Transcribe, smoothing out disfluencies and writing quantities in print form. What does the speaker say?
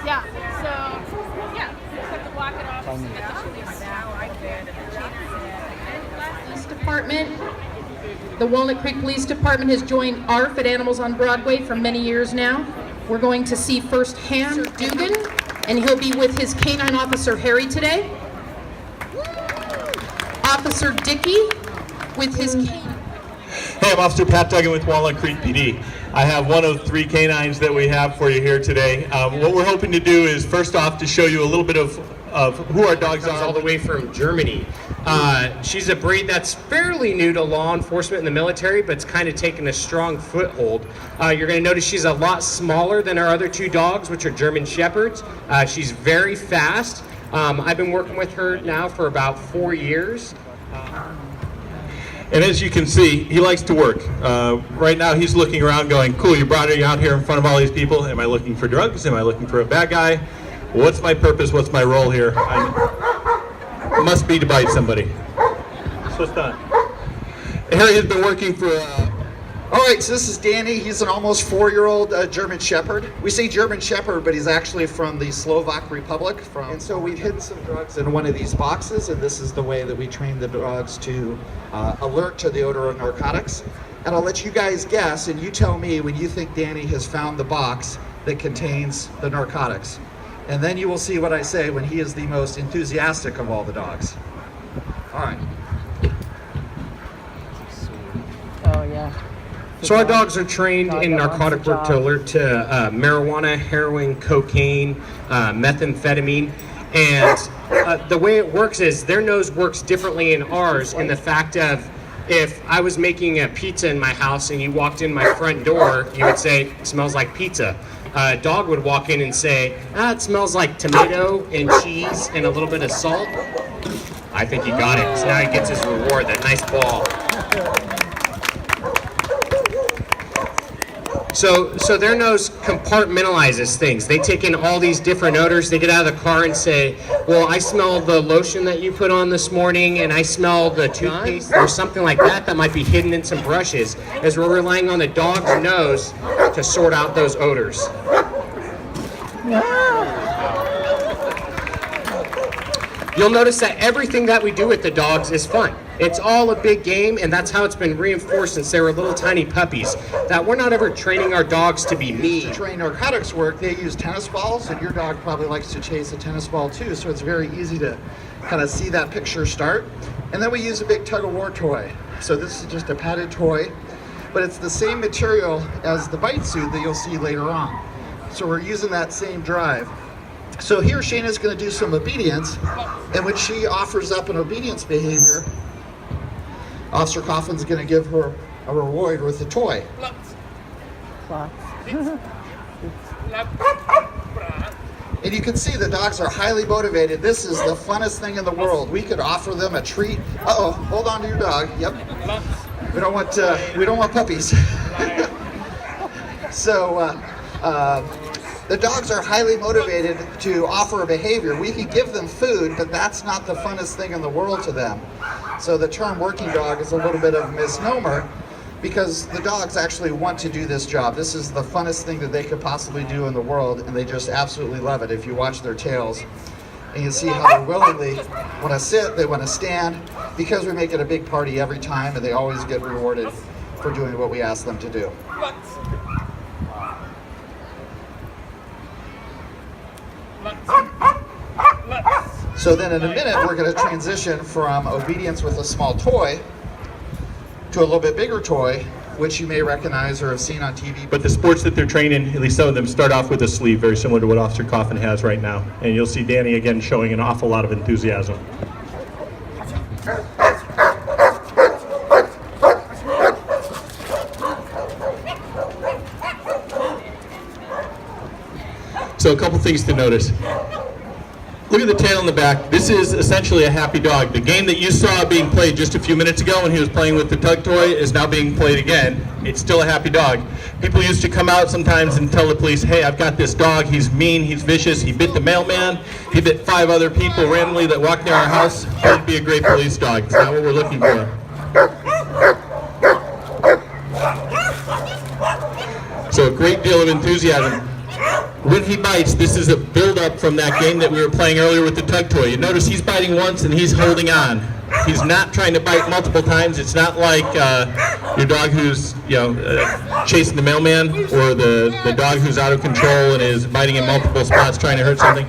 Yeah. So yeah, just have to block it off. So Police Department. The Walnut Creek Police Department has joined ARF at Animals on Broadway for many years now. We're going to see firsthand Dugan, and he'll be with his canine officer Harry today. Officer Dickey with his canine. Hey, I'm Officer Pat Duggan with Walnut Creek PD. I have one of 3 canines that we have for you here today. What we're hoping to do is, first off, to show you a little bit of who our dogs are. All the way from Germany. She's a breed that's fairly new to law enforcement in the military, but it's kind of taken a strong foothold. You're going to notice she's a lot smaller than our other 2 dogs, which are German Shepherds. She's very fast. I've been working with her now for about 4 years. And as you can see, he likes to work. Right now he's looking around going, cool, you brought me out here in front of all these people. Am I looking for drugs? Am I looking for a bad guy? What's my purpose? What's my role here? It must be to bite somebody. So it's done. Harry has been working for... All right, so this is Danny. He's an almost 4-year-old German Shepherd. We say German Shepherd, but he's actually from the Slovak Republic. And so we've hidden some drugs in one of these boxes, and this is the way that we train the dogs to alert to the odor of narcotics. And I'll let you guys guess, and you tell me when you think Danny has found the box that contains the narcotics. And then you will see what I say when he is the most enthusiastic of all the dogs. All right. Oh, yeah. So our dogs are trained in narcotic work to alert to marijuana, heroin, cocaine, methamphetamine. And the way it works is their nose works differently in ours in the fact of, if I was making a pizza in my house and you walked in my front door, you would say, it smells like pizza. A dog would walk in and say, it smells like tomato and cheese and a little bit of salt. I think he got it. So now he gets his reward, that nice ball. So their nose compartmentalizes things. They take in all these different odors. They get out of the car and say, well, I smell the lotion that you put on this morning, and I smell the toothpaste, or something like that that might be hidden in some brushes, as we're relying on the dog's nose to sort out those odors. You'll notice that everything that we do with the dogs is fun. It's all a big game, and that's how it's been reinforced since they were little tiny puppies, that we're not ever training our dogs to be mean. To train narcotics work, they use tennis balls, and your dog probably likes to chase a tennis ball too, so it's very easy to kind of see that picture start. And then we use a big tug-of-war toy. So this is just a padded toy, but it's the same material as the bite suit that you'll see later on. So we're using that same drive. So here Shayna's going to do some obedience, and when she offers up an obedience behavior, Officer Coffin's going to give her a reward with a toy. And you can see the dogs are highly motivated. This is the funnest thing in the world. We could offer them a treat. Uh-oh, hold on to your dog. Yep. We don't want puppies. So the dogs are highly motivated to offer a behavior. We can give them food, but that's not the funnest thing in the world to them. So the term working dog is a little bit of a misnomer, because the dogs actually want to do this job. This is the funnest thing that they could possibly do in the world, and they just absolutely love it. If you watch their tails, and you see how they willingly want to sit, they want to stand, because we make it a big party every time, and they always get rewarded for doing what we ask them to do. So then in a minute, we're going to transition from obedience with a small toy to a little bit bigger toy, which you may recognize or have seen on TV. But the sports that they're training, at least some of them, start off with a sleeve, very similar to what Officer Coffin has right now. And you'll see Danny again showing an awful lot of enthusiasm. So a couple things to notice. Look at the tail in the back. This is essentially a happy dog. The game that you saw being played just a few minutes ago when he was playing with the tug toy is now being played again. It's still a happy dog. People used to come out sometimes and tell the police, hey, I've got this dog, he's mean, he's vicious, he bit the mailman, he bit 5 other people randomly that walked near our house. He'd be a great police dog. It's not what we're looking for. So a great deal of enthusiasm. when he bites, this is a build-up from that game that we were playing earlier with the tug toy. You notice he's biting once and he's holding on. He's not trying to bite multiple times. It's not like your dog who's chasing the mailman, or the dog who's out of control and is biting in multiple spots trying to hurt something.